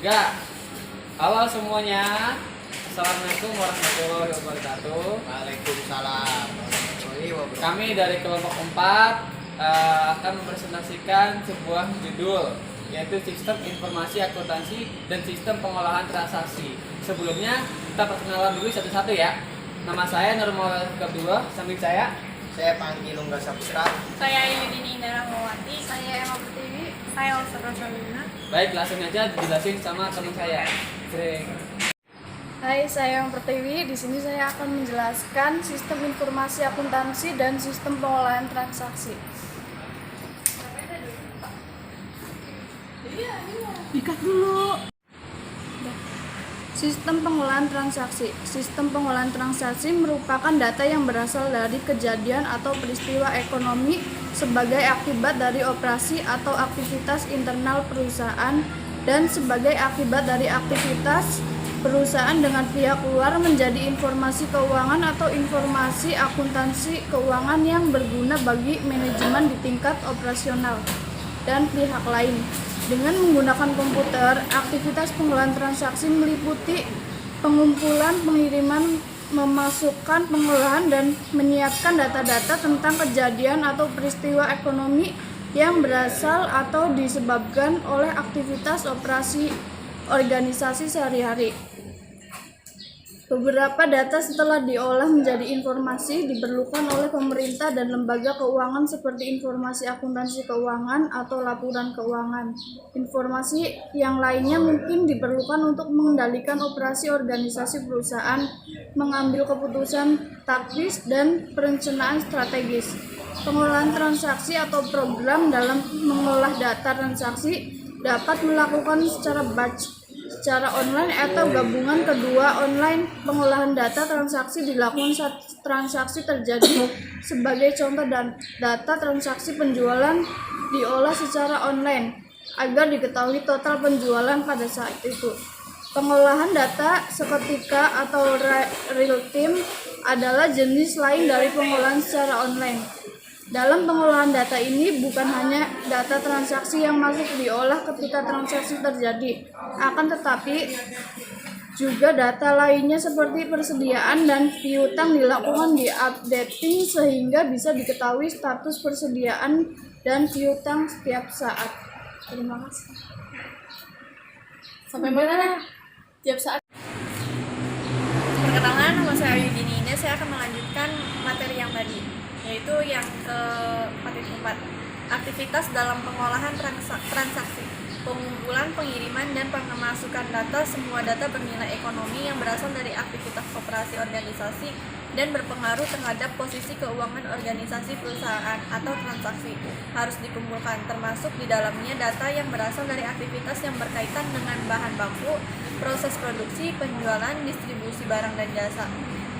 3. Halo semuanya, Assalamualaikum warahmatullahi wabarakatuh. Waalaikumsalam warahmatullahi wabarakatuh. Kami dari kelompok 4 akan mempresentasikan sebuah judul, yaitu Sistem Informasi Akuntansi dan Sistem Pengolahan Transaksi. Sebelumnya kita perkenalan dulu satu-satu ya. Nama saya Nurul Kabdullah, samping saya Panggil Ungga Sapstra. Saya Yudini Indra Mawati. Saya Emma Pertiwi. Saya Olsa Rosalina. Baik, langsung aja dijelasin sama teman saya. Hai, saya Emma Pertiwi. Di sini saya akan menjelaskan sistem informasi akuntansi dan sistem pengolahan transaksi. Dikat dulu. Sistem pengolahan transaksi. Sistem pengolahan transaksi merupakan data yang berasal dari kejadian atau peristiwa ekonomi sebagai akibat dari operasi atau aktivitas internal perusahaan dan sebagai akibat dari aktivitas perusahaan dengan pihak luar menjadi informasi keuangan atau informasi akuntansi keuangan yang berguna bagi manajemen di tingkat operasional dan pihak lain. Dengan menggunakan komputer, aktivitas pengolahan transaksi meliputi pengumpulan, pengiriman, memasukkan, pengolahan, dan menyiapkan data-data tentang kejadian atau peristiwa ekonomi yang berasal atau disebabkan oleh aktivitas operasi organisasi sehari-hari. Beberapa data setelah diolah menjadi informasi diperlukan oleh pemerintah dan lembaga keuangan seperti informasi akuntansi keuangan atau laporan keuangan. Informasi yang lainnya mungkin diperlukan untuk mengendalikan operasi organisasi perusahaan, mengambil keputusan taktis dan perencanaan strategis. Pengolahan transaksi atau program dalam mengolah data transaksi dapat dilakukan secara batch, secara online atau gabungan kedua. Online pengolahan data transaksi dilakukan saat transaksi terjadi. Sebagai contoh, data transaksi penjualan diolah secara online agar diketahui total penjualan pada saat itu. Pengolahan data seketika atau real time adalah jenis lain dari pengolahan secara online. Dalam pengolahan data ini bukan hanya data transaksi yang masuk diolah ketika transaksi terjadi, akan tetapi juga data lainnya seperti persediaan dan piutang dilakukan di updating sehingga bisa diketahui status persediaan dan piutang setiap saat. Terima kasih. Sampai mana? Tiap saat. Perkenalan, nama saya Yudini. Saya akan melanjutkan materi yang tadi, yaitu yang ke 4.4, aktivitas dalam pengolahan transaksi, pengumpulan, pengiriman, dan pemasukan data. Semua data bernilai ekonomi yang berasal dari aktivitas operasi organisasi dan berpengaruh terhadap posisi keuangan organisasi perusahaan atau transaksi harus dikumpulkan, termasuk di dalamnya data yang berasal dari aktivitas yang berkaitan dengan bahan baku, proses produksi, penjualan, distribusi barang dan jasa.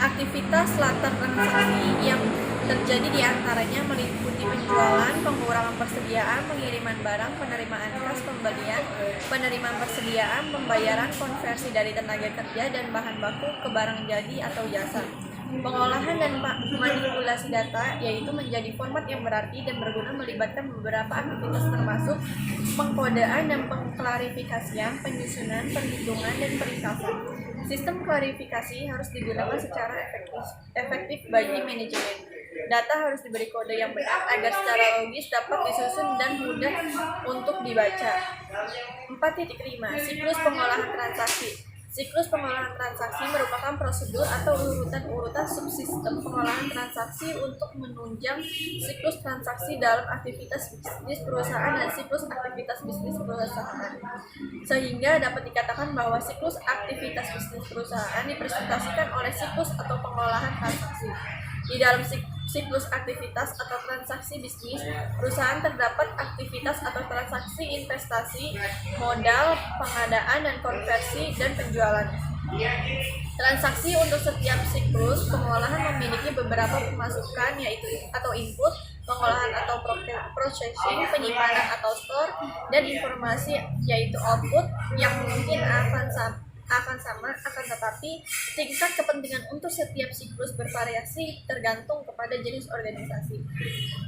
Aktivitas latar transaksi yang terjadi diantaranya meliputi penjualan, pengurangan persediaan, pengiriman barang, penerimaan kas, pembelian, penerimaan persediaan, pembayaran, konversi dari tenaga kerja dan bahan baku ke barang jadi atau jasa. Pengolahan dan manipulasi data yaitu menjadi format yang berarti dan berguna melibatkan beberapa aktivitas termasuk pengkodean dan pengklarifikasian, penyusunan, perhitungan, dan peringkasan. Sistem klarifikasi harus digunakan secara efektif bagi manajemen. Data harus diberi kode yang benar agar secara logis dapat disusun dan mudah untuk dibaca. 4.5 Siklus pengolahan transaksi. Siklus pengolahan transaksi merupakan prosedur atau urutan-urutan subsistem pengolahan transaksi untuk menunjang siklus transaksi dalam aktivitas bisnis perusahaan dan siklus aktivitas bisnis perusahaan. Sehingga dapat dikatakan bahwa siklus aktivitas bisnis perusahaan dipresentasikan oleh siklus atau pengolahan transaksi. Di dalam siklus aktivitas atau transaksi bisnis perusahaan terdapat aktivitas atau transaksi investasi, modal, pengadaan dan konversi, dan penjualan. Transaksi untuk setiap siklus pengolahan memiliki beberapa pemasukan yaitu atau input, pengolahan atau processing, penyimpanan atau store, dan informasi yaitu output yang mungkin akan sama, akan tetapi tingkat kepentingan untuk setiap siklus bervariasi tergantung kepada jenis organisasi.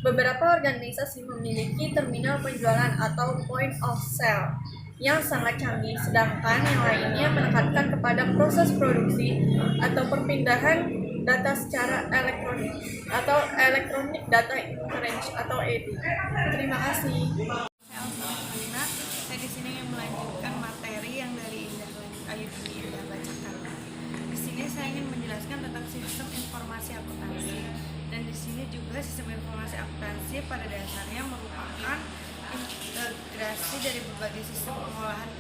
Beberapa organisasi memiliki terminal penjualan atau point of sale yang sangat canggih, sedangkan yang lainnya menekankan kepada proses produksi atau perpindahan data secara elektronik atau Electronic Data Exchange atau EDI. Terima kasih. Saya di sini ingin melanjutkan materi yang dari Ayu Indah bacakan. Di sini saya ingin menjelaskan tentang sistem informasi akuntansi. Dan di sini juga sistem informasi akuntansi pada dasarnya merupakan integrasi dari berbagai sistem pengolahan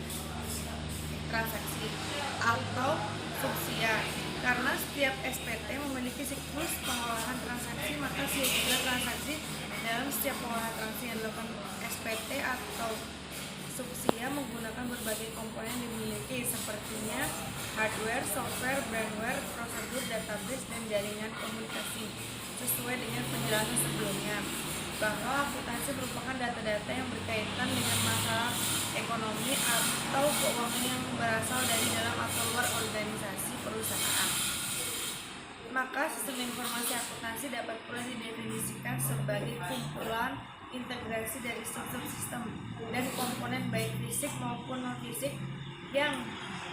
transaksi atau subsia. Karena setiap SPT memiliki siklus pengolahan transaksi, maka siklus transaksi dalam setiap pengolahan transaksi yang dilakukan SPT atau subsia menggunakan berbagai komponen yang dimiliki sepertinya hardware, software, brandware, prosedur, database, dan jaringan komunikasi. Sesuai dengan penjelasan sebelumnya, bahwa akuntansi merupakan data-data yang berkaitan dengan masalah ekonomi atau keuangan yang berasal dari dalam atau luar organisasi perusahaan. Maka sistem informasi akuntansi dapat pula didefinisikan sebagai kumpulan integrasi dari sistem-sistem dan komponen baik fisik maupun non-fisik yang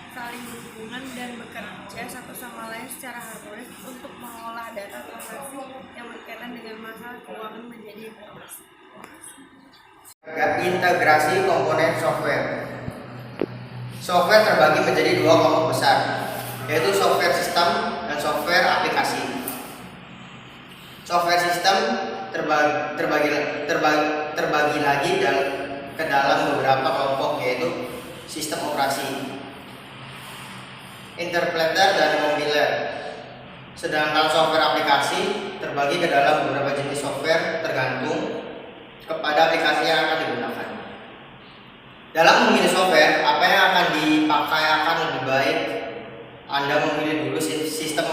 saling berhubungan dan bekerja satu sama lain secara harmonis untuk mengolah data transaksi yang berkaitan dengan masalah keuangan menjadi informasi. Integrasi komponen software. Software terbagi menjadi dua kelompok besar, yaitu software sistem dan software aplikasi. Software sistem terbagi lagi ke dalam beberapa kelompok, yaitu sistem operasi, interpreter, dan kompiler. Sedangkan software aplikasi terbagi ke dalam beberapa jenis software tergantung kepada aplikasi yang akan digunakan. Dalam memilih software, apa yang akan dipakai akan lebih baik Anda memilih dulu sistem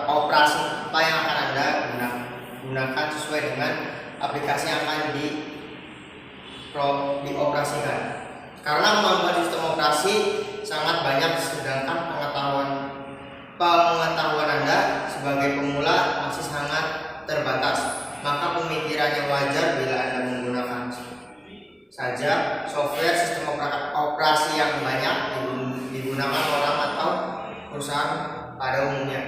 operasi apa yang akan Anda gunakan sesuai dengan aplikasi yang akan dioperasikan. Karena kemampuan sistem operasi sangat banyak, sedangkan pengetahuan Anda sebagai pemula masih sangat terbatas. Maka pemikirannya wajar bila Anda menggunakan saja software sistem operasi yang banyak digunakan orang atau perusahaan pada umumnya.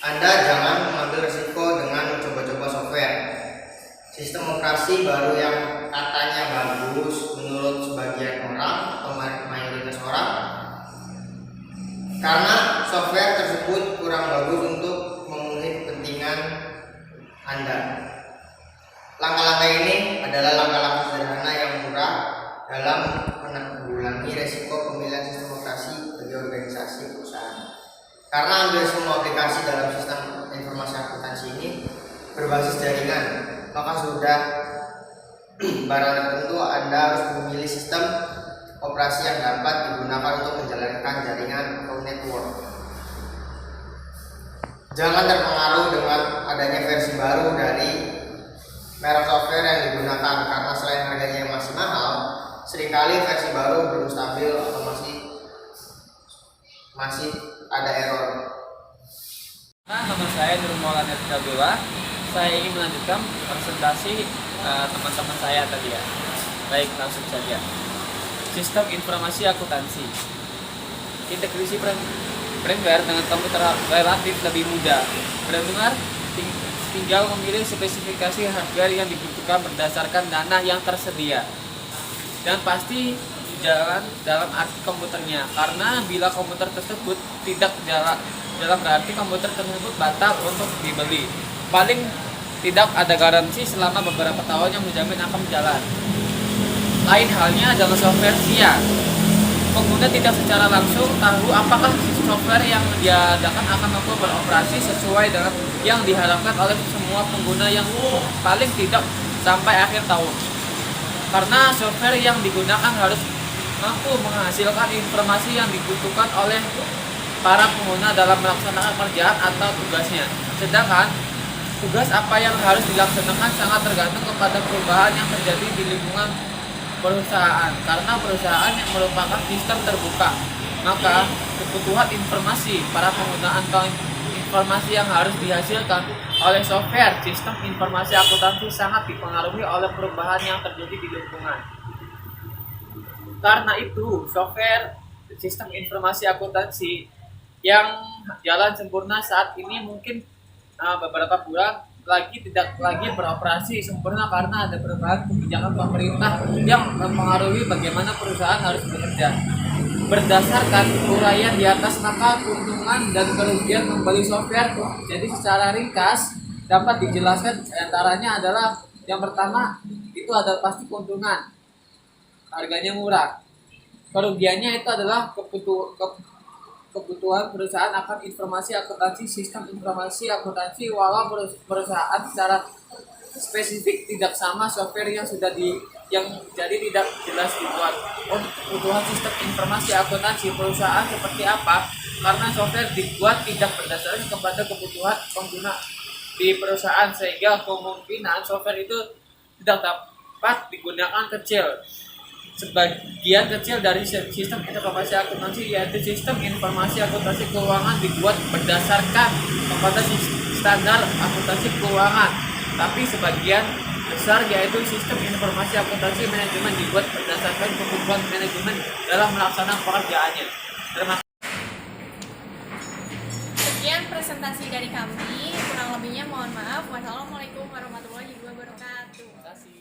Anda jangan mengambil risiko dengan mencoba-coba software sistem operasi baru yang katanya bagus menurut sebagian orang atau mayoritas orang, karena software tersebut kurang bagus untuk memenuhi kepentingan Anda. Langkah-langkah ini adalah langkah-langkah sederhana yang murah dalam menanggulangi resiko pemilihan sistem operasi bagi organisasi perusahaan. Karena hampir semua aplikasi dalam sistem informasi akuntansi ini berbasis jaringan, maka sudah barang tertentu Anda harus memilih sistem operasi yang dapat digunakan untuk menjalankan jaringan atau network. Jangan terpengaruh dengan adanya versi baru dari merek software yang digunakan, karena selain harganya yang masih mahal, seringkali versi baru belum stabil atau masih ada error. Nama saya Nur Maulana Abdullah. Saya ingin melanjutkan presentasi teman-teman saya tadi ya. Baik, langsung saja. Sistem informasi akuntansi. Integrasi firmware dengan komputer relatif lebih mudah. Benar-benar tinggal memilih spesifikasi hardware yang dibutuhkan berdasarkan dana yang tersedia. Dan pasti jalan dalam arti komputernya, karena bila komputer tersebut tidak jalan dalam berarti komputer tersebut batal untuk dibeli. Paling tidak ada garansi selama beberapa tahun yang menjamin akan berjalan. Lain halnya dengan software SIA. Pengguna tidak secara langsung tahu apakah software yang diadakan akan mampu beroperasi sesuai dengan yang diharapkan oleh semua pengguna yang paling tidak sampai akhir tahun. Karena software yang digunakan harus mampu menghasilkan informasi yang dibutuhkan oleh para pengguna dalam melaksanakan pekerjaan atau tugasnya. Sedangkan tugas apa yang harus dilaksanakan sangat tergantung kepada perubahan yang terjadi di lingkungan perusahaan. Karena perusahaan yang merupakan sistem terbuka, maka kebutuhan informasi para pengguna atau informasi yang harus dihasilkan oleh software sistem informasi akuntansi sangat dipengaruhi oleh perubahan yang terjadi di lingkungan. Karena itu, software sistem informasi akuntansi yang jalan sempurna saat ini mungkin beberapa bulan lagi tidak lagi beroperasi sempurna karena ada perubahan kebijakan pemerintah yang mempengaruhi bagaimana perusahaan harus bekerja. Berdasarkan uraian di atas, maka keuntungan dan kerugian membeli software jadi secara ringkas dapat dijelaskan antaranya adalah yang pertama itu adalah pasti keuntungan, harganya murah. Kerugiannya itu adalah kebutuhan perusahaan akan informasi akuntansi, sistem informasi akuntansi, walau perusahaan secara spesifik tidak sama software yang sudah yang jadi tidak jelas dibuat. Untuk kebutuhan sistem informasi akuntansi perusahaan seperti apa? Karena software dibuat tidak berdasarkan kepada kebutuhan pengguna di perusahaan, sehingga kemungkinan software itu tidak dapat digunakan kecil. Sebagian kecil dari sistem informasi akuntansi, yaitu sistem informasi akuntansi keuangan, dibuat berdasarkan kepada standar akuntansi keuangan. Tapi sebagian besar, yaitu sistem informasi akuntansi manajemen, dibuat berdasarkan kebutuhan manajemen dalam melaksanakan pekerjaannya. Terima kasih. Sekian presentasi dari kami, kurang lebihnya mohon maaf. Wassalamualaikum warahmatullahi wabarakatuh. Terima kasih.